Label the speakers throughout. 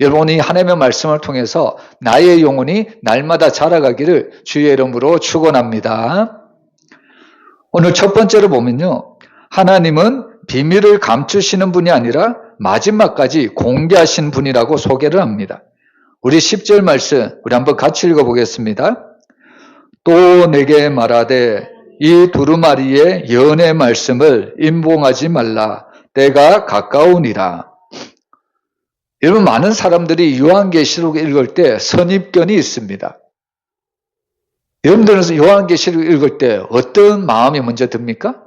Speaker 1: 여러분, 이 하나님의 말씀을 통해서 나의 영혼이 날마다 자라가기를 주의 이름으로 축원합니다. 오늘 첫 번째로 보면요, 하나님은 비밀을 감추시는 분이 아니라 마지막까지 공개하신 분이라고 소개를 합니다. 우리 10절 말씀 우리 한번 같이 읽어보겠습니다. 또 내게 말하되 이 두루마리의 연의 말씀을 임봉하지 말라. 때가 가까우니라. 여러분, 많은 사람들이 요한계시록 읽을 때 선입견이 있습니다. 여러분들은 요한계시록 읽을 때 어떤 마음이 먼저 듭니까?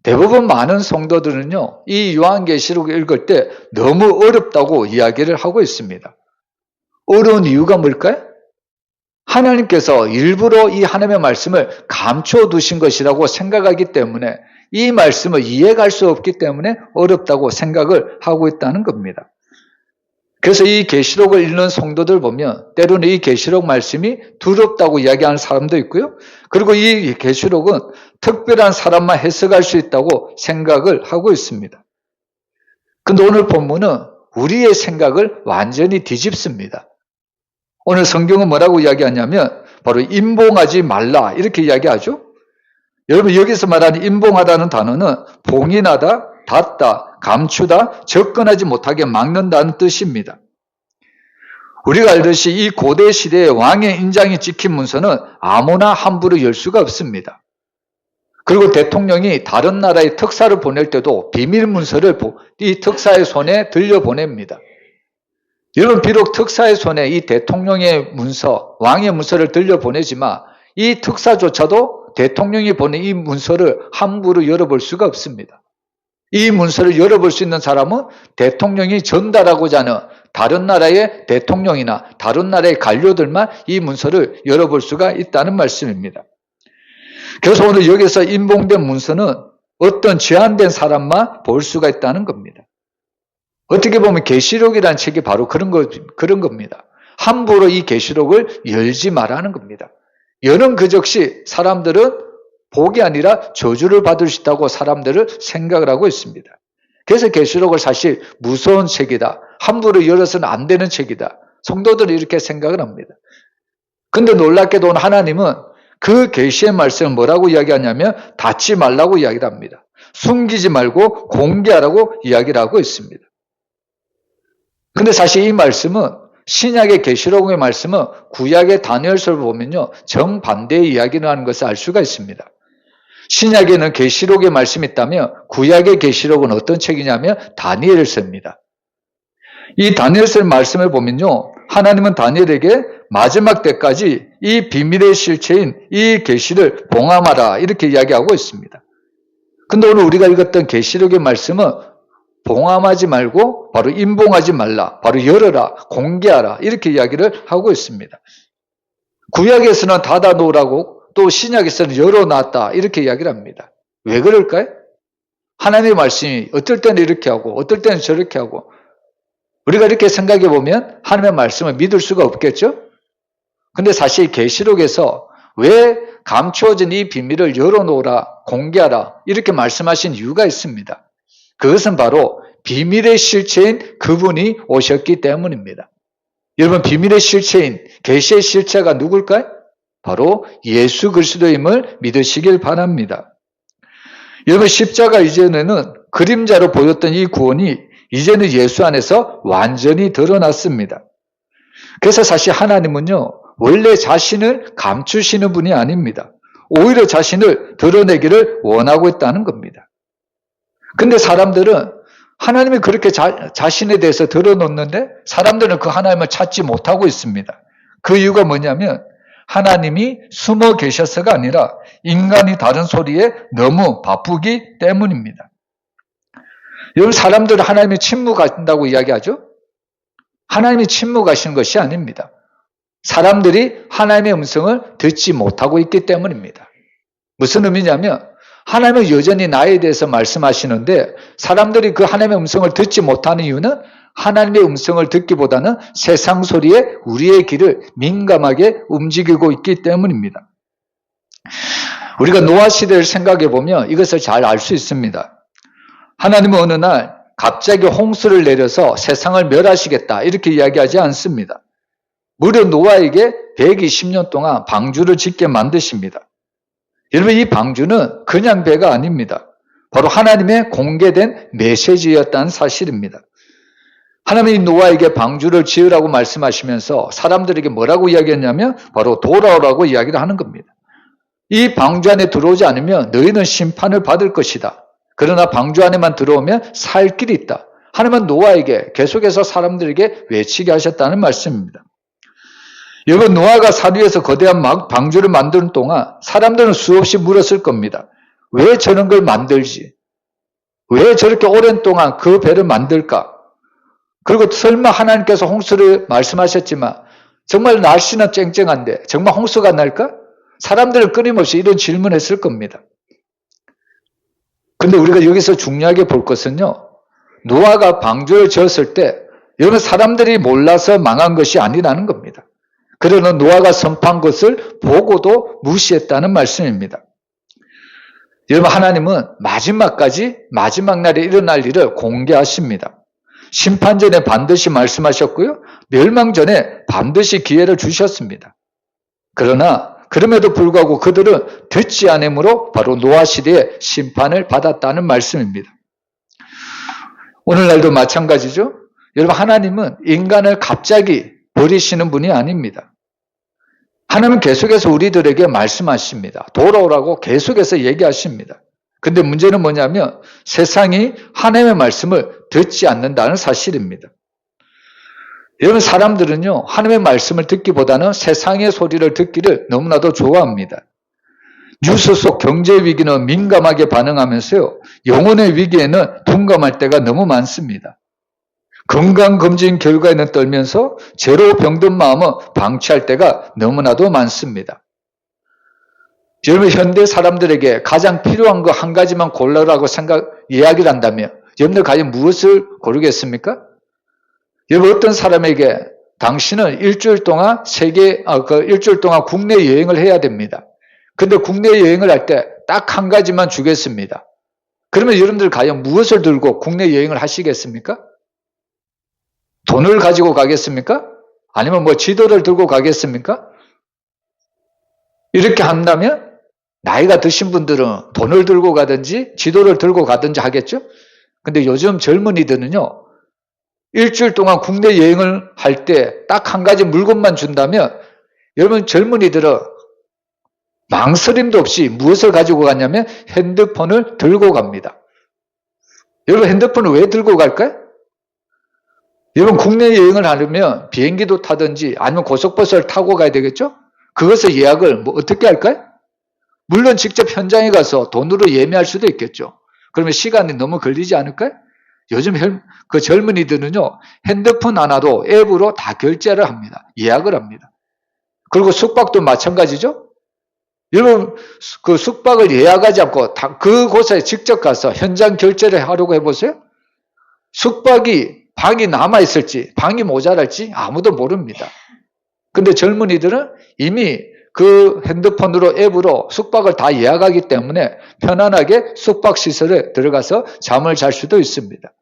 Speaker 1: 대부분 많은 성도들은요, 이 요한계시록 읽을 때 너무 어렵다고 이야기를 하고 있습니다. 어려운 이유가 뭘까요? 하나님께서 일부러 이 하나님의 말씀을 감춰두신 것이라고 생각하기 때문에, 이 말씀을 이해할 수 없기 때문에 어렵다고 생각을 하고 있다는 겁니다. 그래서 이 계시록을 읽는 성도들 보면 때로는 이 계시록 말씀이 두렵다고 이야기하는 사람도 있고요. 그리고 이 계시록은 특별한 사람만 해석할 수 있다고 생각을 하고 있습니다. 근데 오늘 본문은 우리의 생각을 완전히 뒤집습니다. 오늘 성경은 뭐라고 이야기하냐면 바로 임봉하지 말라 이렇게 이야기하죠. 여러분, 여기서 말하는 임봉하다는 단어는 봉인하다, 닫다, 감추다, 접근하지 못하게 막는다는 뜻입니다. 우리가 알듯이 이 고대 시대의 왕의 인장이 찍힌 문서는 아무나 함부로 열 수가 없습니다. 그리고 대통령이 다른 나라에 특사를 보낼 때도 비밀 문서를 이 특사의 손에 들려보냅니다. 여러분, 비록 특사의 손에 이 대통령의 문서, 왕의 문서를 들려보내지만 이 특사조차도 대통령이 보낸 이 문서를 함부로 열어볼 수가 없습니다. 이 문서를 열어볼 수 있는 사람은 대통령이 전달하고자 하는 다른 나라의 대통령이나 다른 나라의 관료들만 이 문서를 열어볼 수가 있다는 말씀입니다. 그래서 오늘 여기서 임봉된 문서는 어떤 제한된 사람만 볼 수가 있다는 겁니다. 어떻게 보면 계시록이라는 책이 바로 그런 겁니다. 함부로 이 계시록을 열지 말라는 겁니다. 여는 그 즉시 사람들은 복이 아니라 저주를 받을 수 있다고 사람들을 생각을 하고 있습니다. 그래서 계시록을 사실 무서운 책이다, 함부로 열어서는 안 되는 책이다, 성도들이 이렇게 생각을 합니다. 근데 놀랍게도 오늘 하나님은 그 계시의 말씀을 뭐라고 이야기하냐면 닫지 말라고 이야기를 합니다. 숨기지 말고 공개하라고 이야기를 하고 있습니다. 근데 사실 이 말씀은, 신약의 계시록의 말씀은 구약의 다니엘서를 보면요, 정반대의 이야기를 하는 것을 알 수가 있습니다. 신약에는 계시록의 말씀이 있다면 구약의 계시록은 어떤 책이냐면 다니엘서입니다. 이 다니엘서의 말씀을 보면요, 하나님은 다니엘에게 마지막 때까지 이 비밀의 실체인 이 계시를 봉함하라 이렇게 이야기하고 있습니다. 근데 오늘 우리가 읽었던 계시록의 말씀은 봉함하지 말고 바로 임봉하지 말라, 바로 열어라, 공개하라 이렇게 이야기를 하고 있습니다. 구약에서는 닫아놓으라고, 또 신약에서는 열어놨다 이렇게 이야기를 합니다. 왜 그럴까요? 하나님의 말씀이 어떨 때는 이렇게 하고 어떨 때는 저렇게 하고, 우리가 이렇게 생각해 보면 하나님의 말씀을 믿을 수가 없겠죠? 근데 사실 계시록에서 왜 감추어진 이 비밀을 열어놓으라, 공개하라 이렇게 말씀하신 이유가 있습니다. 그것은 바로 비밀의 실체인 그분이 오셨기 때문입니다. 여러분, 비밀의 실체인 계시의 실체가 누굴까요? 바로 예수 그리스도임을 믿으시길 바랍니다. 여러분, 십자가 이전에는 그림자로 보였던 이 구원이 이제는 예수 안에서 완전히 드러났습니다. 그래서 사실 하나님은요, 원래 자신을 감추시는 분이 아닙니다. 오히려 자신을 드러내기를 원하고 있다는 겁니다. 근데 사람들은 하나님이 그렇게 자신에 대해서 드러놓는데 사람들은 그 하나님을 찾지 못하고 있습니다. 그 이유가 뭐냐면 하나님이 숨어 계셔서가 아니라 인간이 다른 소리에 너무 바쁘기 때문입니다. 여러분, 사람들은 하나님이 침묵하신다고 이야기하죠? 하나님이 침묵하시는 것이 아닙니다. 사람들이 하나님의 음성을 듣지 못하고 있기 때문입니다. 무슨 의미냐면 하나님은 여전히 나에 대해서 말씀하시는데 사람들이 그 하나님의 음성을 듣지 못하는 이유는 하나님의 음성을 듣기보다는 세상 소리에 우리의 귀를 민감하게 움직이고 있기 때문입니다. 우리가 노아 시대를 생각해 보면 이것을 잘 알 수 있습니다. 하나님은 어느 날 갑자기 홍수를 내려서 세상을 멸하시겠다 이렇게 이야기하지 않습니다. 무려 노아에게 120년 동안 방주를 짓게 만드십니다. 여러분, 이 방주는 그냥 배가 아닙니다. 바로 하나님의 공개된 메시지였다는 사실입니다. 하나님이 노아에게 방주를 지으라고 말씀하시면서 사람들에게 뭐라고 이야기했냐면 바로 돌아오라고 이야기를 하는 겁니다. 이 방주 안에 들어오지 않으면 너희는 심판을 받을 것이다. 그러나 방주 안에만 들어오면 살 길이 있다. 하나님은 노아에게 계속해서 사람들에게 외치게 하셨다는 말씀입니다. 여러분, 노아가 산 위에서 거대한 방주를 만드는 동안 사람들은 수없이 물었을 겁니다. 왜 저런 걸 만들지? 왜 저렇게 오랜 동안 그 배를 만들까? 그리고 설마 하나님께서 홍수를 말씀하셨지만 정말 날씨는 쨍쨍한데 정말 홍수가 날까? 사람들은 끊임없이 이런 질문을 했을 겁니다. 근데 우리가 여기서 중요하게 볼 것은요, 노아가 방주를 지었을 때 여러분, 사람들이 몰라서 망한 것이 아니라는 겁니다. 그러나 노아가 선포한 것을 보고도 무시했다는 말씀입니다. 여러분, 하나님은 마지막까지 마지막 날에 일어날 일을 공개하십니다. 심판 전에 반드시 말씀하셨고요, 멸망 전에 반드시 기회를 주셨습니다. 그러나 그럼에도 불구하고 그들은 듣지 않으므로 바로 노아 시대에 심판을 받았다는 말씀입니다. 오늘날도 마찬가지죠. 여러분, 하나님은 인간을 갑자기 버리시는 분이 아닙니다. 하나님은 계속해서 우리들에게 말씀하십니다. 돌아오라고 계속해서 얘기하십니다. 근데 문제는 뭐냐면 세상이 하나님의 말씀을 듣지 않는다는 사실입니다. 여러분, 사람들은요, 하나님의 말씀을 듣기보다는 세상의 소리를 듣기를 너무나도 좋아합니다. 뉴스 속 경제 위기는 민감하게 반응하면서요, 영혼의 위기에는 둔감할 때가 너무 많습니다. 건강검진 결과에는 떨면서 죄로 병든 마음은 방치할 때가 너무나도 많습니다. 여러분, 현대 사람들에게 가장 필요한 거 한 가지만 고르라고 이야기를 한다면 여러분들 과연 무엇을 고르겠습니까? 여러분, 어떤 사람에게 당신은 일주일 동안 일주일 동안 국내 여행을 해야 됩니다. 근데 국내 여행을 할 때 딱 한 가지만 주겠습니다. 그러면 여러분들 과연 무엇을 들고 국내 여행을 하시겠습니까? 돈을 가지고 가겠습니까? 아니면 지도를 들고 가겠습니까? 이렇게 한다면 나이가 드신 분들은 돈을 들고 가든지 지도를 들고 가든지 하겠죠? 근데 요즘 젊은이들은요, 일주일 동안 국내 여행을 할 때 딱 한 가지 물건만 준다면 여러분, 젊은이들은 망설임도 없이 무엇을 가지고 가냐면 핸드폰을 들고 갑니다. 여러분, 핸드폰을 왜 들고 갈까요? 여러분, 국내 여행을 하려면 비행기도 타든지 아니면 고속버스를 타고 가야 되겠죠? 그것을 예약을 어떻게 할까요? 물론 직접 현장에 가서 돈으로 예매할 수도 있겠죠. 그러면 시간이 너무 걸리지 않을까요? 요즘 그 젊은이들은요, 핸드폰 하나도 앱으로 다 결제를 합니다. 예약을 합니다. 그리고 숙박도 마찬가지죠. 여러분, 그 숙박을 예약하지 않고 그곳에 직접 가서 현장 결제를 하려고 해보세요. 숙박이 방이 남아있을지 방이 모자랄지 아무도 모릅니다. 근데 젊은이들은 이미 그 핸드폰으로 앱으로 숙박을 다 예약하기 때문에 편안하게 숙박시설에 들어가서 잠을 잘 수도 있습니다.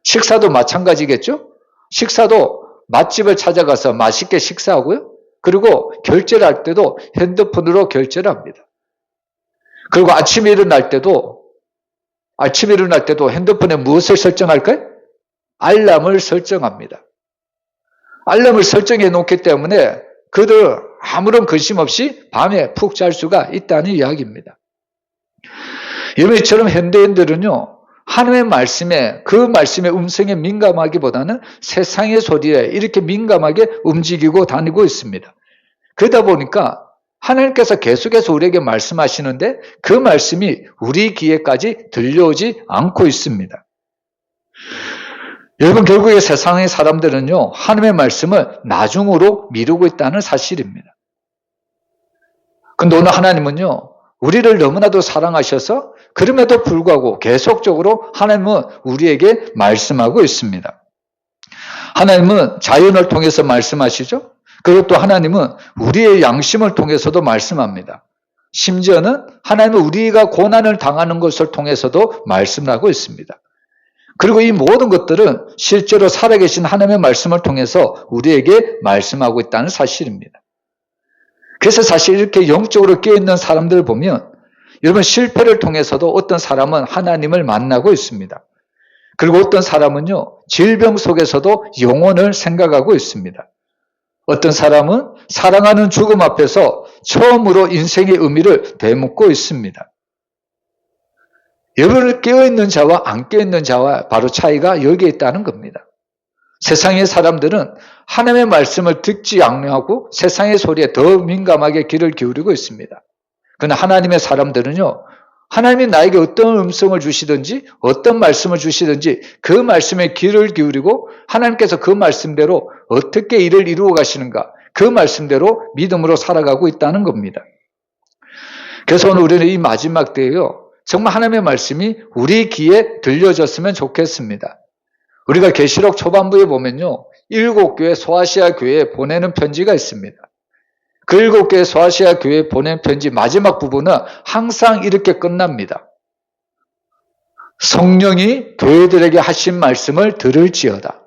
Speaker 1: 식사도 마찬가지겠죠? 식사도 맛집을 찾아가서 맛있게 식사하고요. 그리고 결제를 할 때도 핸드폰으로 결제를 합니다. 그리고 아침에 일어날 때도 핸드폰에 무엇을 설정할까요? 알람을 설정합니다. 알람을 설정해 놓기 때문에 그들 아무런 근심 없이 밤에 푹 잘 수가 있다는 이야기입니다. 이처럼 현대인들은요, 하나님의 말씀에, 그 말씀의 음성에 민감하기보다는 세상의 소리에 이렇게 민감하게 움직이고 다니고 있습니다. 그러다 보니까 하나님께서 계속해서 우리에게 말씀하시는데 그 말씀이 우리 귀에까지 들려오지 않고 있습니다. 여러분, 결국에 세상의 사람들은요, 하나님의 말씀을 나중으로 미루고 있다는 사실입니다. 근데 오늘 하나님은요, 우리를 너무나도 사랑하셔서 그럼에도 불구하고 계속적으로 하나님은 우리에게 말씀하고 있습니다. 하나님은 자연을 통해서 말씀하시죠. 그리고 또 하나님은 우리의 양심을 통해서도 말씀합니다. 심지어는 하나님은 우리가 고난을 당하는 것을 통해서도 말씀을 하고 있습니다. 그리고 이 모든 것들은 실제로 살아계신 하나님의 말씀을 통해서 우리에게 말씀하고 있다는 사실입니다. 그래서 사실 이렇게 영적으로 깨어있는 사람들을 보면 여러분 실패를 통해서도 어떤 사람은 하나님을 만나고 있습니다. 그리고 어떤 사람은요 질병 속에서도 영혼을 생각하고 있습니다. 어떤 사람은 사랑하는 죽음 앞에서 처음으로 인생의 의미를 되묻고 있습니다. 여러분을 깨어있는 자와 안 깨어있는 자와 바로 차이가 여기에 있다는 겁니다. 세상의 사람들은 하나님의 말씀을 듣지 않냐고 세상의 소리에 더 민감하게 귀를 기울이고 있습니다. 그러나 하나님의 사람들은요, 하나님이 나에게 어떤 음성을 주시든지 어떤 말씀을 주시든지 그 말씀에 귀를 기울이고 하나님께서 그 말씀대로 어떻게 일을 이루어 가시는가 그 말씀대로 믿음으로 살아가고 있다는 겁니다. 그래서 오늘 우리는 이 마지막 때에요, 정말 하나님의 말씀이 우리 귀에 들려졌으면 좋겠습니다. 우리가 계시록 초반부에 보면요, 7교회 소아시아 교회에 보내는 편지가 있습니다. 그 7교회 소아시아 교회에 보낸 편지 마지막 부분은 항상 이렇게 끝납니다. 성령이 교회들에게 하신 말씀을 들을지어다.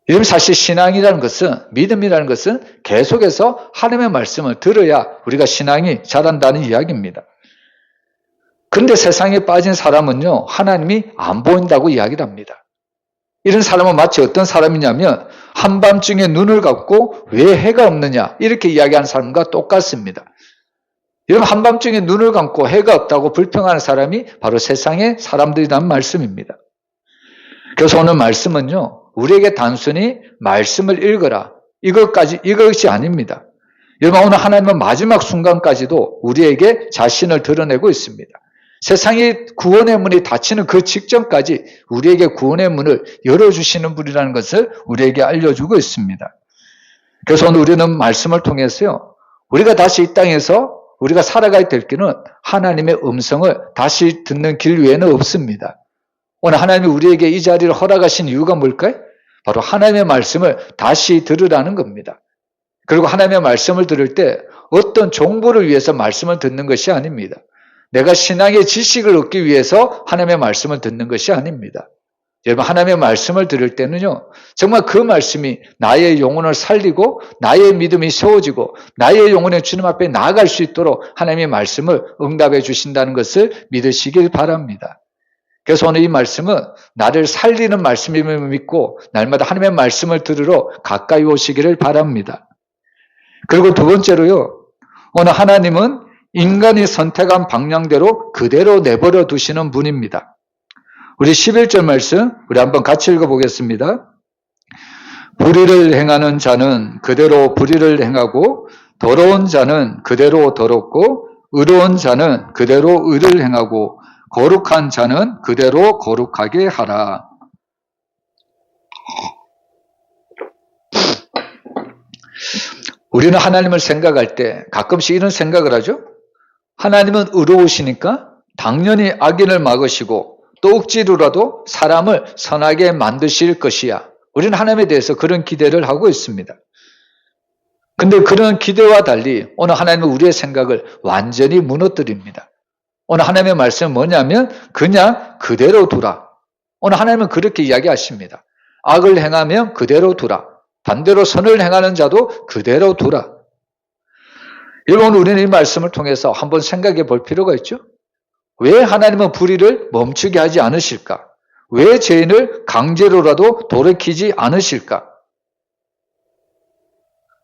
Speaker 1: 이런 사실 신앙이라는 것은, 믿음이라는 것은 계속해서 하나님의 말씀을 들어야 우리가 신앙이 자란다는 이야기입니다. 그런데 세상에 빠진 사람은요, 하나님이 안 보인다고 이야기를 합니다. 이런 사람은 마치 어떤 사람이냐면 한밤중에 눈을 감고 왜 해가 없느냐 이렇게 이야기하는 사람과 똑같습니다. 여러분 한밤중에 눈을 감고 해가 없다고 불평하는 사람이 바로 세상의 사람들이란 말씀입니다. 그래서 오늘 말씀은요, 우리에게 단순히 말씀을 읽어라 이것이 아닙니다. 여러분 오늘 하나님은 마지막 순간까지도 우리에게 자신을 드러내고 있습니다. 세상의 구원의 문이 닫히는 그 직전까지 우리에게 구원의 문을 열어주시는 분이라는 것을 우리에게 알려주고 있습니다. 그래서 오늘 우리는 말씀을 통해서요, 우리가 다시 이 땅에서 우리가 살아가야 될 길은 하나님의 음성을 다시 듣는 길 외에는 없습니다. 오늘 하나님이 우리에게 이 자리를 허락하신 이유가 뭘까요? 바로 하나님의 말씀을 다시 들으라는 겁니다. 그리고 하나님의 말씀을 들을 때 어떤 정보를 위해서 말씀을 듣는 것이 아닙니다. 내가 신앙의 지식을 얻기 위해서 하나님의 말씀을 듣는 것이 아닙니다. 여러분 하나님의 말씀을 들을 때는요, 정말 그 말씀이 나의 영혼을 살리고 나의 믿음이 세워지고 나의 영혼의 주님 앞에 나아갈 수 있도록 하나님의 말씀을 응답해 주신다는 것을 믿으시길 바랍니다. 그래서 오늘 이 말씀은 나를 살리는 말씀임을 믿고 날마다 하나님의 말씀을 들으러 가까이 오시기를 바랍니다. 그리고 두 번째로요, 오늘 하나님은 인간이 선택한 방향대로 그대로 내버려 두시는 분입니다. 우리 11절 말씀 우리 한번 같이 읽어보겠습니다. 불의를 행하는 자는 그대로 불의를 행하고 더러운 자는 그대로 더럽고 의로운 자는 그대로 의를 행하고 거룩한 자는 그대로 거룩하게 하라. 우리는 하나님을 생각할 때 가끔씩 이런 생각을 하죠. 하나님은 의로우시니까 당연히 악인을 막으시고 또 억지로라도 사람을 선하게 만드실 것이야. 우리는 하나님에 대해서 그런 기대를 하고 있습니다. 근데 그런 기대와 달리 오늘 하나님은 우리의 생각을 완전히 무너뜨립니다. 오늘 하나님의 말씀은 뭐냐면 그냥 그대로 두라. 오늘 하나님은 그렇게 이야기하십니다. 악을 행하면 그대로 두라. 반대로 선을 행하는 자도 그대로 두라. 여러분 우리는 이 말씀을 통해서 한번 생각해 볼 필요가 있죠. 왜 하나님은 불의를 멈추게 하지 않으실까? 왜 죄인을 강제로라도 돌이키지 않으실까?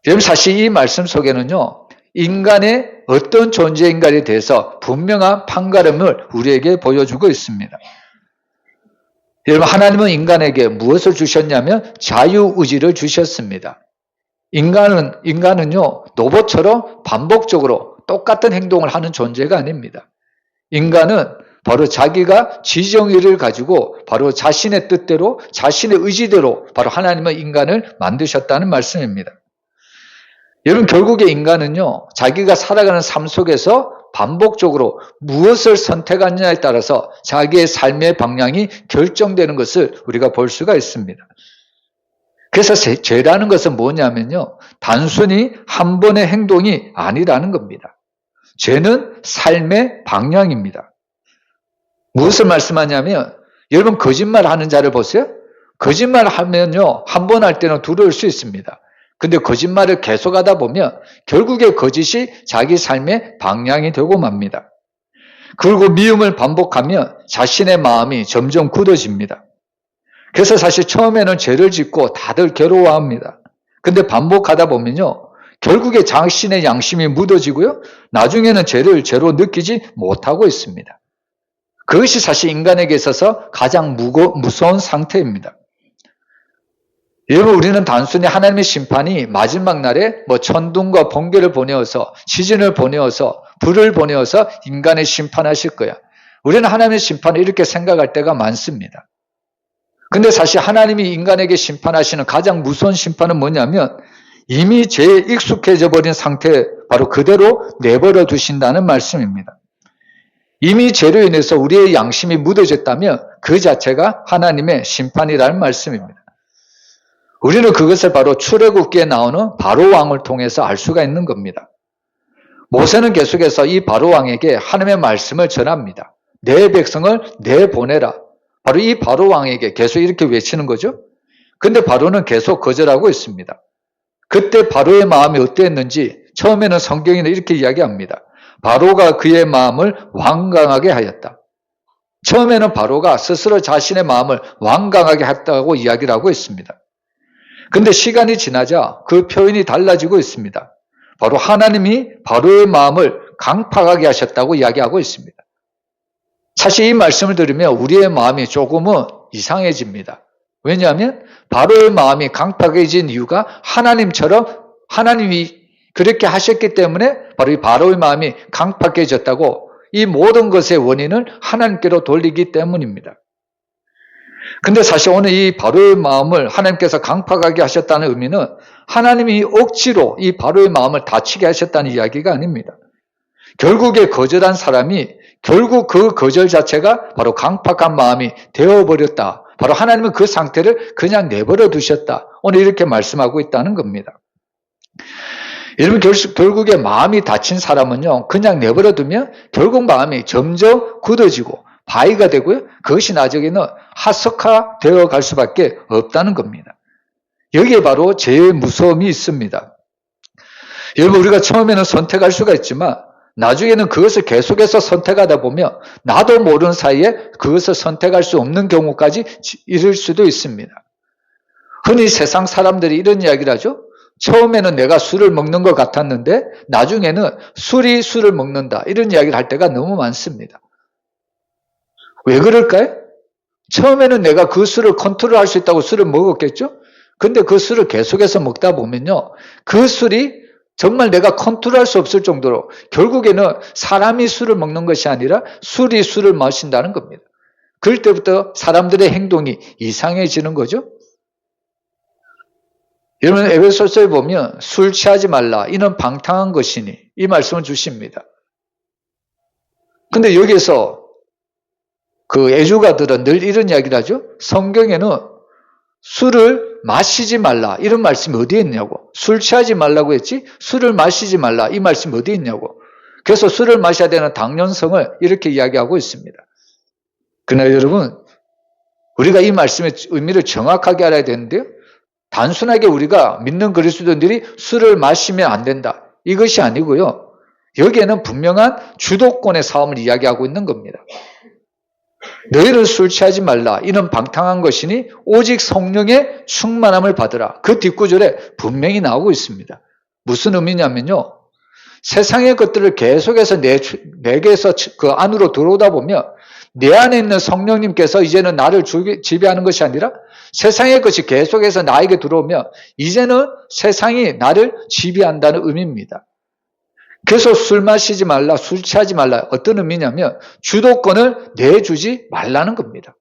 Speaker 1: 여러분 사실 이 말씀 속에는요, 인간의 어떤 존재인가에 대해서 분명한 판가름을 우리에게 보여주고 있습니다. 여러분 하나님은 인간에게 무엇을 주셨냐면 자유의지를 주셨습니다. 인간은요, 로봇처럼 반복적으로 똑같은 행동을 하는 존재가 아닙니다. 인간은 바로 자기가 지정의를 가지고 바로 자신의 뜻대로 자신의 의지대로 바로 하나님은 인간을 만드셨다는 말씀입니다. 여러분 결국에 인간은요, 자기가 살아가는 삶 속에서 반복적으로 무엇을 선택하느냐에 따라서 자기의 삶의 방향이 결정되는 것을 우리가 볼 수가 있습니다. 그래서 죄라는 것은 뭐냐면요, 단순히 한 번의 행동이 아니라는 겁니다. 죄는 삶의 방향입니다. 무엇을 말씀하냐면 여러분 거짓말 하는 자를 보세요. 거짓말 하면요, 한 번 할 때는 두려울 수 있습니다. 근데 거짓말을 계속하다 보면 결국에 거짓이 자기 삶의 방향이 되고 맙니다. 그리고 미움을 반복하면 자신의 마음이 점점 굳어집니다. 그래서 사실 처음에는 죄를 짓고 다들 괴로워합니다. 근데 반복하다 보면요, 결국에 자신의 양심이 묻어지고요, 나중에는 죄를 죄로 느끼지 못하고 있습니다. 그것이 사실 인간에게 있어서 가장 무서운 상태입니다. 여러분, 우리는 단순히 하나님의 심판이 마지막 날에 천둥과 번개를 보내어서, 시즌을 보내어서, 불을 보내어서 인간을 심판하실 거야. 우리는 하나님의 심판을 이렇게 생각할 때가 많습니다. 근데 사실 하나님이 인간에게 심판하시는 가장 무서운 심판은 뭐냐면, 이미 죄에 익숙해져 버린 상태에 바로 그대로 내버려 두신다는 말씀입니다. 이미 죄로 인해서 우리의 양심이 묻어졌다면 그 자체가 하나님의 심판이라는 말씀입니다. 우리는 그것을 바로 출애굽기에 나오는 바로 왕을 통해서 알 수가 있는 겁니다. 모세는 계속해서 이 바로 왕에게 하나님의 말씀을 전합니다. 내 백성을 내보내라. 바로 이 바로 왕에게 계속 이렇게 외치는 거죠. 근데 바로는 계속 거절하고 있습니다. 그때 바로의 마음이 어땠는지 처음에는 성경에는 이렇게 이야기합니다. 바로가 그의 마음을 완강하게 하였다. 처음에는 바로가 스스로 자신의 마음을 완강하게 했다고 이야기를 하고 있습니다. 근데 시간이 지나자 그 표현이 달라지고 있습니다. 바로 하나님이 바로의 마음을 강팍하게 하셨다고 이야기하고 있습니다. 사실 이 말씀을 들으면 우리의 마음이 조금은 이상해집니다. 왜냐하면 바로의 마음이 강팍해진 이유가 하나님이 그렇게 하셨기 때문에 바로 이 바로의 마음이 강팍해졌다고, 이 모든 것의 원인을 하나님께로 돌리기 때문입니다. 근데 사실 오늘 이 바로의 마음을 하나님께서 강팍하게 하셨다는 의미는 하나님이 억지로 이 바로의 마음을 다치게 하셨다는 이야기가 아닙니다. 결국에 거절한 사람이 결국 그 거절 자체가 바로 강팍한 마음이 되어버렸다. 바로 하나님은 그 상태를 그냥 내버려 두셨다. 오늘 이렇게 말씀하고 있다는 겁니다. 여러분, 결국에 마음이 다친 사람은요, 그냥 내버려 두면 결국 마음이 점점 굳어지고 바위가 되고요, 그것이 나중에는 하석화 되어 갈 수밖에 없다는 겁니다. 여기에 바로 죄의 무서움이 있습니다. 여러분, 우리가 처음에는 선택할 수가 있지만 나중에는 그것을 계속해서 선택하다 보면 나도 모르는 사이에 그것을 선택할 수 없는 경우까지 이를 수도 있습니다. 흔히 세상 사람들이 이런 이야기를 하죠. 처음에는 내가 술을 먹는 것 같았는데 나중에는 술이 술을 먹는다, 이런 이야기를 할 때가 너무 많습니다. 왜 그럴까요? 처음에는 내가 그 술을 컨트롤할 수 있다고 술을 먹었겠죠? 근데 그 술을 계속해서 먹다 보면요, 그 술이 정말 내가 컨트롤할 수 없을 정도로 결국에는 사람이 술을 먹는 것이 아니라 술이 술을 마신다는 겁니다. 그럴 때부터 사람들의 행동이 이상해지는 거죠. 여러분, 에베소서에 보면 술 취하지 말라, 이는 방탕한 것이니, 이 말씀을 주십니다. 근데 여기에서 그 애주가들은 늘 이런 이야기를 하죠. 성경에는 술을 마시지 말라, 이런 말씀이 어디에 있냐고. 술 취하지 말라고 했지 술을 마시지 말라, 이 말씀이 어디에 있냐고. 그래서 술을 마셔야 되는 당연성을 이렇게 이야기하고 있습니다. 그러나 여러분, 우리가 이 말씀의 의미를 정확하게 알아야 되는데요, 단순하게 우리가 믿는 그리스도인들이 술을 마시면 안 된다, 이것이 아니고요, 여기에는 분명한 주도권의 싸움을 이야기하고 있는 겁니다. 너희는 술 취하지 말라, 이는 방탕한 것이니 오직 성령의 충만함을 받으라. 그 뒷구절에 분명히 나오고 있습니다. 무슨 의미냐면요, 세상의 것들을 계속해서 내게서 그 안으로 들어오다 보면 내 안에 있는 성령님께서 이제는 나를 지배하는 것이 아니라 세상의 것이 계속해서 나에게 들어오면 이제는 세상이 나를 지배한다는 의미입니다. 그래서 술 마시지 말라, 술 취하지 말라, 어떤 의미냐면 주도권을 내주지 말라는 겁니다.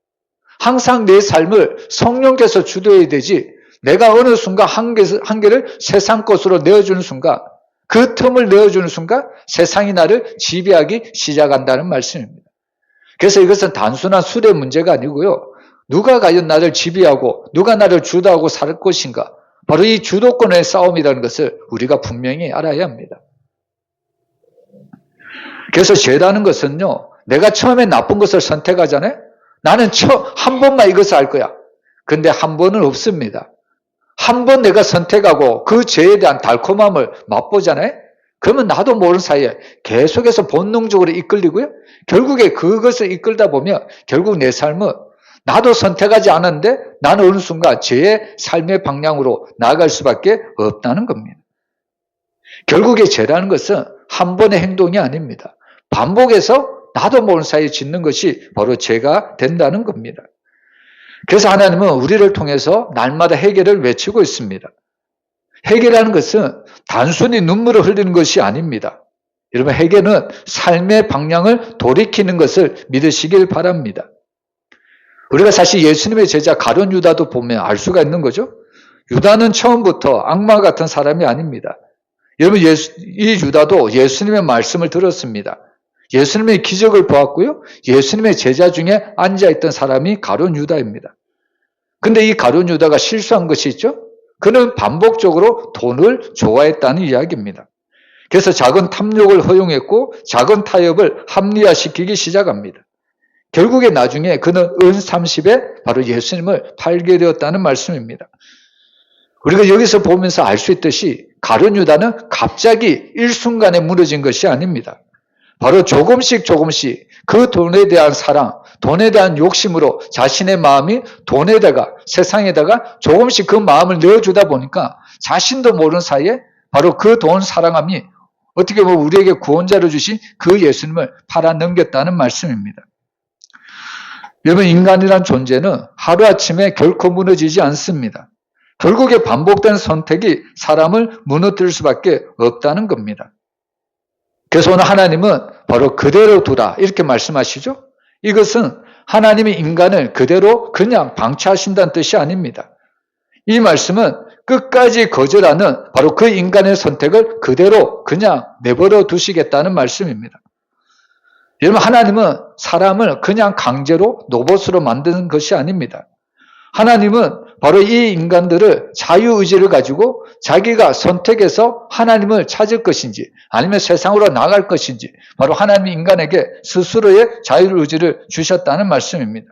Speaker 1: 항상 내 삶을 성령께서 주도해야 되지, 내가 어느 순간 한계를 세상 것으로 내어주는 순간, 그 틈을 내어주는 순간 세상이 나를 지배하기 시작한다는 말씀입니다. 그래서 이것은 단순한 술의 문제가 아니고요, 누가 과연 나를 지배하고 누가 나를 주도하고 살 것인가, 바로 이 주도권의 싸움이라는 것을 우리가 분명히 알아야 합니다. 그래서 죄라는 것은요, 내가 처음에 나쁜 것을 선택하잖아요. 나는 한 번만 이것을 할 거야. 근데 한 번은 없습니다. 한 번 내가 선택하고 그 죄에 대한 달콤함을 맛보잖아요. 그러면 나도 모르는 사이에 계속해서 본능적으로 이끌리고요. 결국에 그것을 이끌다 보면 결국 내 삶은 나도 선택하지 않았는데 나는 어느 순간 죄의 삶의 방향으로 나아갈 수밖에 없다는 겁니다. 결국에 죄라는 것은 한 번의 행동이 아닙니다. 반복해서 나도 모르는 사이에 짓는 것이 바로 죄가 된다는 겁니다. 그래서 하나님은 우리를 통해서 날마다 회개를 외치고 있습니다. 회개라는 것은 단순히 눈물을 흘리는 것이 아닙니다. 여러분, 회개는 삶의 방향을 돌이키는 것을 믿으시길 바랍니다. 우리가 사실 예수님의 제자 가룟 유다도 보면 알 수가 있는 거죠. 유다는 처음부터 악마 같은 사람이 아닙니다. 여러분, 이 유다도 예수님의 말씀을 들었습니다. 예수님의 기적을 보았고요. 예수님의 제자 중에 앉아있던 사람이 가룟 유다입니다. 근데 이 가룟 유다가 실수한 것이 있죠. 그는 반복적으로 돈을 좋아했다는 이야기입니다. 그래서 작은 탐욕을 허용했고 작은 타협을 합리화시키기 시작합니다. 결국에 나중에 그는 은 30에 바로 예수님을 팔게 되었다는 말씀입니다. 우리가 여기서 보면서 알 수 있듯이 가룟 유다는 갑자기 일순간에 무너진 것이 아닙니다. 바로 조금씩 그 돈에 대한 사랑, 돈에 대한 욕심으로 자신의 마음이 돈에다가 세상에다가 조금씩 그 마음을 내어주다 보니까 자신도 모르는 사이에 바로 그 돈 사랑함이 어떻게 보면 우리에게 구원자로 주신 그 예수님을 팔아넘겼다는 말씀입니다. 여러분, 인간이란 존재는 하루아침에 결코 무너지지 않습니다. 결국에 반복된 선택이 사람을 무너뜨릴 수밖에 없다는 겁니다. 그래서 오늘 하나님은 바로 그대로 두라 이렇게 말씀하시죠. 이것은 하나님이 인간을 그대로 그냥 방치하신다는 뜻이 아닙니다. 이 말씀은 끝까지 거절하는 바로 그 인간의 선택을 그대로 그냥 내버려 두시겠다는 말씀입니다. 여러분, 하나님은 사람을 그냥 강제로 로봇으로 만드는 것이 아닙니다. 하나님은 바로 이 인간들을 자유의지를 가지고 자기가 선택해서 하나님을 찾을 것인지 아니면 세상으로 나갈 것인지 바로 하나님이 인간에게 스스로의 자유의지를 주셨다는 말씀입니다.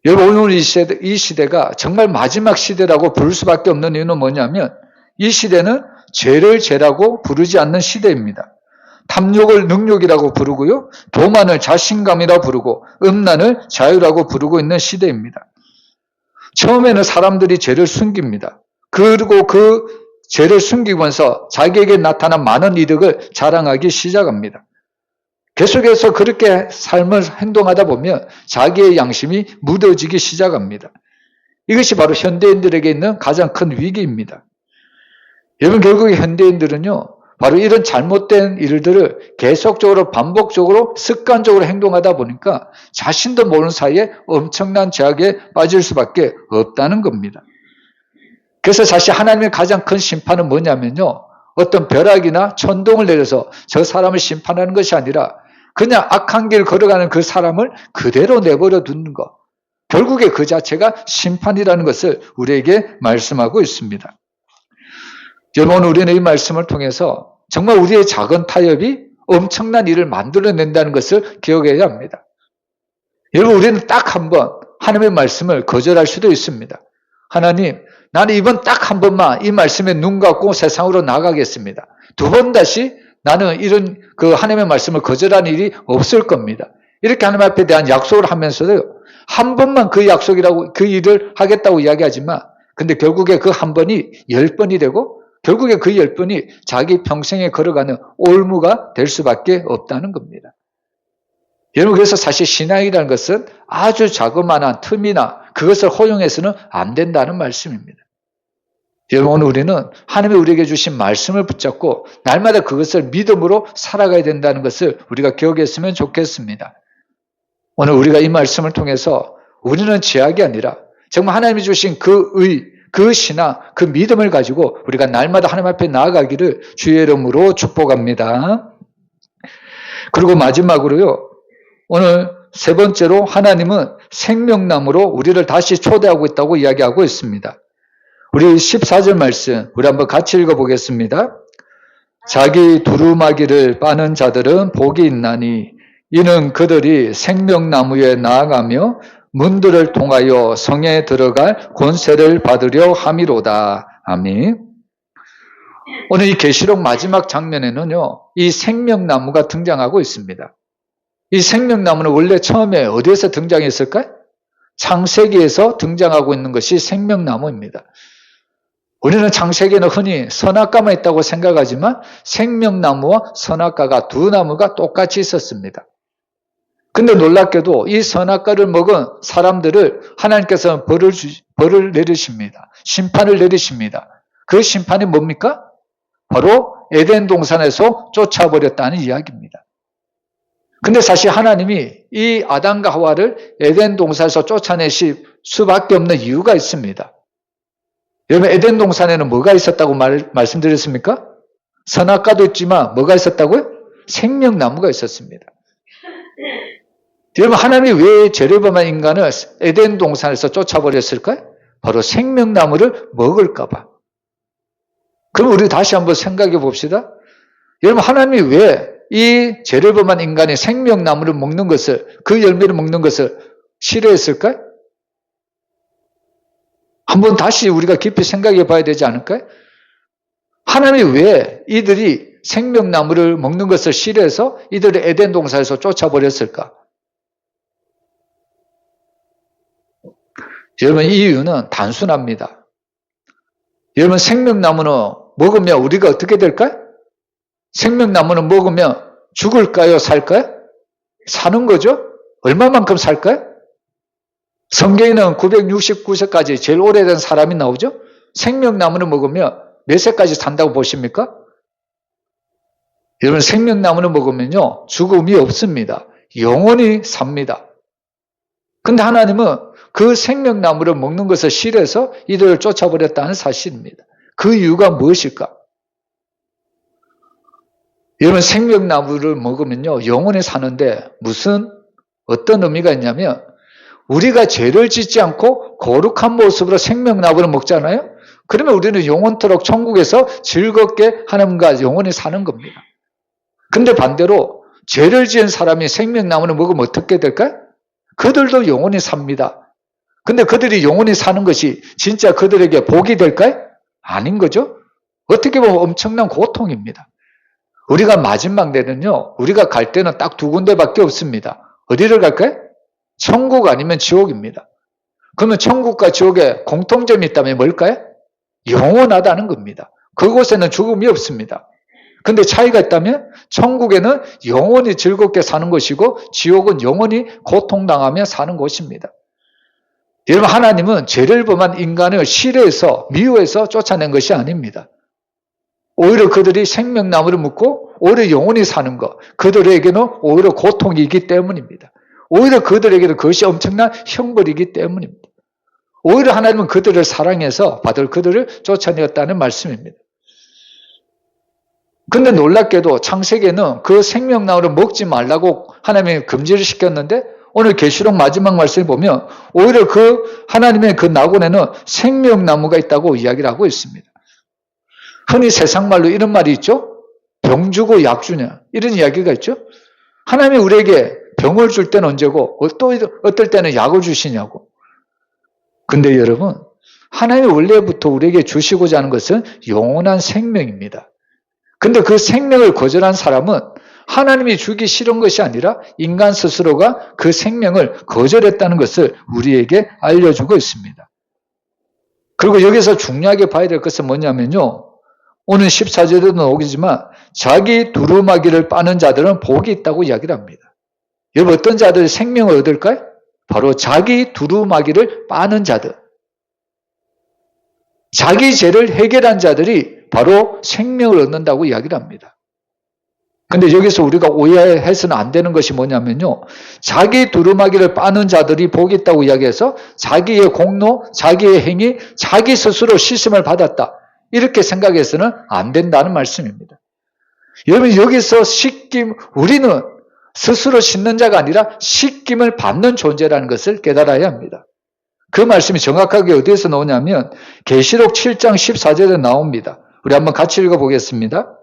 Speaker 1: 여러분, 오늘 이 시대가 정말 마지막 시대라고 부를 수밖에 없는 이유는 뭐냐면 이 시대는 죄를 죄라고 부르지 않는 시대입니다. 탐욕을 능욕이라고 부르고요. 교만을 자신감이라고 부르고 음란을 자유라고 부르고 있는 시대입니다. 처음에는 사람들이 죄를 숨깁니다. 그리고 그 죄를 숨기면서 자기에게 나타난 많은 이득을 자랑하기 시작합니다. 계속해서 그렇게 삶을 행동하다 보면 자기의 양심이 무뎌지기 시작합니다. 이것이 바로 현대인들에게 있는 가장 큰 위기입니다. 여러분, 결국에 현대인들은요, 바로 이런 잘못된 일들을 계속적으로 반복적으로 습관적으로 행동하다 보니까 자신도 모르는 사이에 엄청난 죄악에 빠질 수밖에 없다는 겁니다. 그래서 사실 하나님의 가장 큰 심판은 뭐냐면요, 어떤 벼락이나 천둥을 내려서 저 사람을 심판하는 것이 아니라 그냥 악한 길 걸어가는 그 사람을 그대로 내버려 두는 것, 결국에 그 자체가 심판이라는 것을 우리에게 말씀하고 있습니다. 여러분, 우리는 이 말씀을 통해서 정말 우리의 작은 타협이 엄청난 일을 만들어낸다는 것을 기억해야 합니다. 여러분, 우리는 딱 한 번 하나님의 말씀을 거절할 수도 있습니다. 하나님, 나는 이번 딱 한 번만 이 말씀에 눈 감고 세상으로 나가겠습니다. 두 번 다시 나는 이런 그 하나님의 말씀을 거절하는 일이 없을 겁니다. 이렇게 하나님 앞에 대한 약속을 하면서도 한 번만 그 약속이라고 그 일을 하겠다고 이야기하지만 근데 결국에 그 한 번이 10번이 되고 결국에 그 10번이 자기 평생에 걸어가는 올무가 될 수밖에 없다는 겁니다. 여러분, 그래서 사실 신앙이라는 것은 아주 자그마한 틈이나 그것을 허용해서는 안 된다는 말씀입니다. 여러분, 오늘 우리는 하나님이 우리에게 주신 말씀을 붙잡고 날마다 그것을 믿음으로 살아가야 된다는 것을 우리가 기억했으면 좋겠습니다. 오늘 우리가 이 말씀을 통해서 우리는 죄악이 아니라 정말 하나님이 주신 그 그 신앙, 그 믿음을 가지고 우리가 날마다 하나님 앞에 나아가기를 주의 이름으로 축복합니다. 그리고 마지막으로요, 오늘 세 번째로 하나님은 생명나무로 우리를 다시 초대하고 있다고 이야기하고 있습니다. 우리 14절 말씀 우리 한번 같이 읽어보겠습니다. 자기 두루마기를 빠는 자들은 복이 있나니 이는 그들이 생명나무에 나아가며 문들을 통하여 성에 들어갈 권세를 받으려 함이로다. 아멘. 오늘 이 계시록 마지막 장면에는요, 이 생명나무가 등장하고 있습니다. 이 생명나무는 원래 처음에 어디에서 등장했을까요? 창세기에서 등장하고 있는 것이 생명나무입니다. 우리는 창세기에는 흔히 선악과만 있다고 생각하지만 생명나무와 선악과가 두 나무가 똑같이 있었습니다. 근데 놀랍게도 이 선악과를 먹은 사람들을 하나님께서는 벌을 내리십니다. 심판을 내리십니다. 그 심판이 뭡니까? 바로 에덴 동산에서 쫓아버렸다는 이야기입니다. 근데 사실 하나님이 이 아담과 하와를 에덴 동산에서 쫓아내실 수밖에 없는 이유가 있습니다. 여러분, 에덴 동산에는 뭐가 있었다고 말씀드렸습니까? 선악과도 있지만 뭐가 있었다고요? 생명나무가 있었습니다. 여러분, 하나님이 왜 죄를 범한 인간을 에덴 동산에서 쫓아버렸을까요? 바로 생명나무를 먹을까봐. 그럼 우리 다시 한번 생각해 봅시다. 여러분, 하나님이 왜 이 죄를 범한 인간이 생명나무를 먹는 것을, 그 열매를 먹는 것을 싫어했을까요? 한번 다시 우리가 깊이 생각해 봐야 되지 않을까요? 하나님이 왜 이들이 생명나무를 먹는 것을 싫어해서 이들을 에덴 동산에서 쫓아버렸을까? 여러분, 이 이유는 단순합니다. 여러분, 생명나무는 먹으면 우리가 어떻게 될까요? 생명나무는 먹으면 죽을까요? 살까요? 사는 거죠? 얼마만큼 살까요? 성경에는 969세까지 제일 오래된 사람이 나오죠? 생명나무는 먹으면 몇 세까지 산다고 보십니까? 여러분, 생명나무는 먹으면요, 죽음이 없습니다. 영원히 삽니다. 근데 하나님은 그 생명나무를 먹는 것을 싫어해서 이들을 쫓아버렸다는 사실입니다. 그 이유가 무엇일까? 여러분, 생명나무를 먹으면요, 영원히 사는데 어떤 의미가 있냐면, 우리가 죄를 짓지 않고 거룩한 모습으로 생명나무를 먹잖아요? 그러면 우리는 영원토록 천국에서 즐겁게 하나님과 영원히 사는 겁니다. 근데 반대로 죄를 지은 사람이 생명나무를 먹으면 어떻게 될까요? 그들도 영원히 삽니다. 근데 그들이 영원히 사는 것이 진짜 그들에게 복이 될까요? 아닌 거죠? 어떻게 보면 엄청난 고통입니다. 우리가 마지막 때는요, 우리가 갈 때는 딱 두 군데밖에 없습니다. 어디를 갈까요? 천국 아니면 지옥입니다. 그러면 천국과 지옥에 공통점이 있다면 뭘까요? 영원하다는 겁니다. 그곳에는 죽음이 없습니다. 근데 차이가 있다면 천국에는 영원히 즐겁게 사는 것이고 지옥은 영원히 고통당하며 사는 곳입니다. 여러분, 하나님은 죄를 범한 인간을 싫어해서 미워해서 쫓아낸 것이 아닙니다. 오히려 그들이 생명나무를 먹고 오히려 영원히 사는 것, 그들에게는 오히려 고통이기 때문입니다. 오히려 그들에게는 그것이 엄청난 형벌이기 때문입니다. 오히려 하나님은 그들을 사랑해서 그들을 쫓아내었다는 말씀입니다. 근데 놀랍게도 창세기에는 그 생명나무를 먹지 말라고 하나님이 금지를 시켰는데 오늘 계시록 마지막 말씀을 보면 오히려 그 하나님의 그 나군에는 생명나무가 있다고 이야기를 하고 있습니다. 흔히 세상말로 이런 말이 있죠. 병 주고 약 주냐, 이런 이야기가 있죠. 하나님이 우리에게 병을 줄 때는 언제고 또 어떨 때는 약을 주시냐고. 근데 여러분, 하나님이 원래부터 우리에게 주시고자 하는 것은 영원한 생명입니다. 근데 그 생명을 거절한 사람은 하나님이 주기 싫은 것이 아니라 인간 스스로가 그 생명을 거절했다는 것을 우리에게 알려주고 있습니다. 그리고 여기서 중요하게 봐야 될 것은 뭐냐면요, 오늘 14절에도 나오겠지만 자기 두루마기를 빠는 자들은 복이 있다고 이야기를 합니다. 여러분, 어떤 자들이 생명을 얻을까요? 바로 자기 두루마기를 빠는 자들. 자기 죄를 해결한 자들이 바로 생명을 얻는다고 이야기를 합니다. 근데 여기서 우리가 오해해서는 안 되는 것이 뭐냐면요, 자기 두루마기를 빠는 자들이 복이 있다고 이야기해서 자기의 공로, 자기의 행위, 자기 스스로 씻음을 받았다, 이렇게 생각해서는 안 된다는 말씀입니다. 여러분, 여기서 우리는 스스로 씻는 자가 아니라 씻김을 받는 존재라는 것을 깨달아야 합니다. 그 말씀이 정확하게 어디에서 나오냐면 계시록 7장 14절에 나옵니다. 우리 한번 같이 읽어보겠습니다.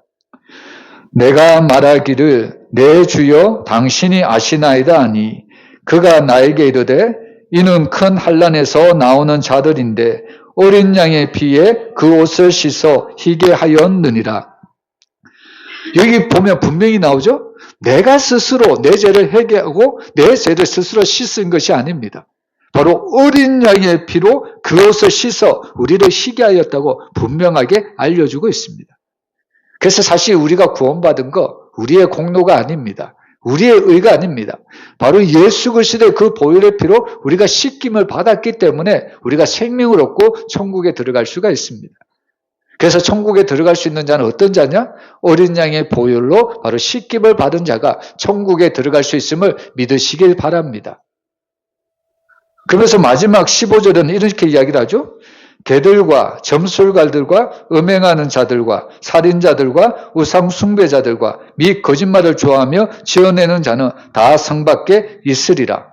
Speaker 1: 내가 말하기를 내 주여 당신이 아시나이다 하니 그가 나에게 이르되 이는 큰 환난에서 나오는 자들인데 어린 양의 피에 그 옷을 씻어 희게 하였느니라. 여기 보면 분명히 나오죠? 내가 스스로 내 죄를 회개하고 내 죄를 스스로 씻은 것이 아닙니다. 바로 어린 양의 피로 그 옷을 씻어 우리를 희게 하였다고 분명하게 알려주고 있습니다. 그래서 사실 우리가 구원받은 거 우리의 공로가 아닙니다. 우리의 의가 아닙니다. 바로 예수 그리스도의 그 보혈의 피로 우리가 씻김을 받았기 때문에 우리가 생명을 얻고 천국에 들어갈 수가 있습니다. 그래서 천국에 들어갈 수 있는 자는 어떤 자냐? 어린 양의 보혈로 바로 씻김을 받은 자가 천국에 들어갈 수 있음을 믿으시길 바랍니다. 그러면서 마지막 15절은 이렇게 이야기를 하죠. 개들과 점술가들과 음행하는 자들과 살인자들과 우상 숭배자들과 및 거짓말을 좋아하며 지어내는 자는 다 성 밖에 있으리라.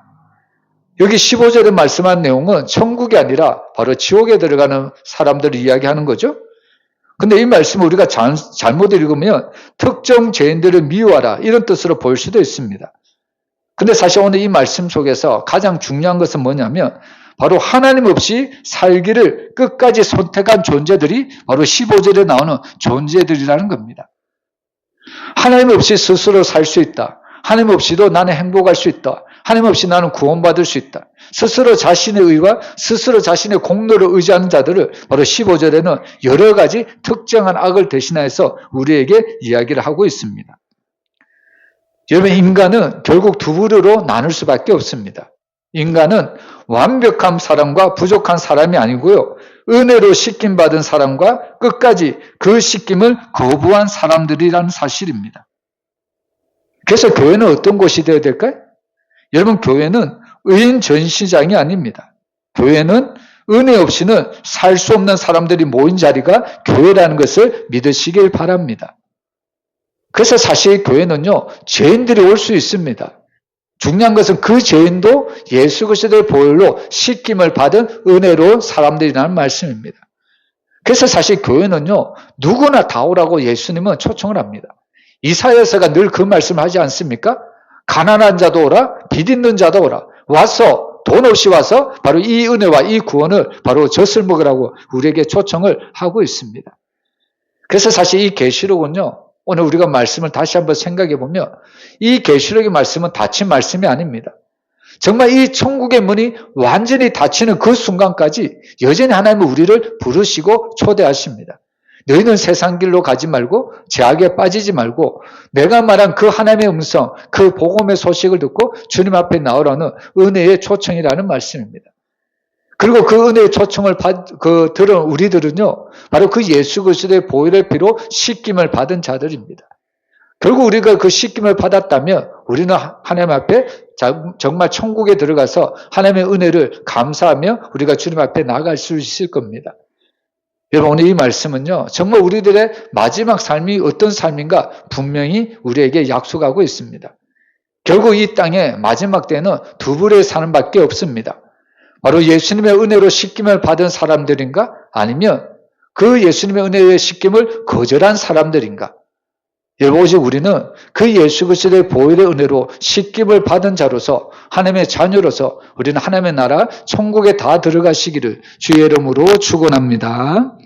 Speaker 1: 여기 15절에 말씀한 내용은 천국이 아니라 바로 지옥에 들어가는 사람들을 이야기하는 거죠. 근데 이 말씀을 우리가 잘못 읽으면 특정 죄인들을 미워하라 이런 뜻으로 볼 수도 있습니다. 근데 사실 오늘 이 말씀 속에서 가장 중요한 것은 뭐냐면 바로 하나님 없이 살기를 끝까지 선택한 존재들이 바로 15절에 나오는 존재들이라는 겁니다. 하나님 없이 스스로 살 수 있다. 하나님 없이도 나는 행복할 수 있다. 하나님 없이 나는 구원받을 수 있다. 스스로 자신의 의와 스스로 자신의 공로를 의지하는 자들을 바로 15절에는 여러 가지 특정한 악을 대신해서 우리에게 이야기를 하고 있습니다. 여러분, 인간은 결국 두 부류로 나눌 수밖에 없습니다. 인간은 완벽한 사람과 부족한 사람이 아니고요. 은혜로 씻김받은 사람과 끝까지 그 씻김을 거부한 사람들이라는 사실입니다. 그래서 교회는 어떤 곳이 되어야 될까요? 여러분, 교회는 의인 전시장이 아닙니다. 교회는 은혜 없이는 살 수 없는 사람들이 모인 자리가 교회라는 것을 믿으시길 바랍니다. 그래서 사실 교회는요, 죄인들이 올 수 있습니다. 중요한 것은 그 죄인도 예수 그리스도의 보혈로 씻김을 받은 은혜로운 사람들이라는 말씀입니다. 그래서 사실 교회는요, 누구나 다 오라고 예수님은 초청을 합니다. 이사야서가 늘 그 말씀을 하지 않습니까? 가난한 자도 오라, 빚 있는 자도 오라. 와서 돈 없이 와서 바로 이 은혜와 이 구원을 바로 젖을 먹으라고 우리에게 초청을 하고 있습니다. 그래서 사실 이 계시록은요, 오늘 우리가 말씀을 다시 한번 생각해 보면 이 계시록의 말씀은 닫힌 말씀이 아닙니다. 정말 이 천국의 문이 완전히 닫히는 그 순간까지 여전히 하나님은 우리를 부르시고 초대하십니다. 너희는 세상 길로 가지 말고 죄악에 빠지지 말고 내가 말한 그 하나님의 음성, 그 복음의 소식을 듣고 주님 앞에 나오라는 은혜의 초청이라는 말씀입니다. 그리고 그 은혜의 초청을 들은 우리들은요, 바로 그 예수 그리스도의 보혈의 피로 씻김을 받은 자들입니다. 결국 우리가 그 씻김을 받았다면 우리는 하나님 앞에 정말 천국에 들어가서 하나님의 은혜를 감사하며 우리가 주님 앞에 나아갈 수 있을 겁니다. 여러분, 오늘 이 말씀은요, 정말 우리들의 마지막 삶이 어떤 삶인가 분명히 우리에게 약속하고 있습니다. 결국 이 땅의 마지막 때는 두 부류의 사람밖에 없습니다. 바로 예수님의 은혜로 씻김을 받은 사람들인가? 아니면 그 예수님의 은혜의 씻김을 거절한 사람들인가? 여러분, 오직 우리는 그 예수 그리스도의 보혈의 은혜로 씻김을 받은 자로서 하나님의 자녀로서 우리는 하나님의 나라 천국에 다 들어가시기를 주의 이름으로 축원합니다.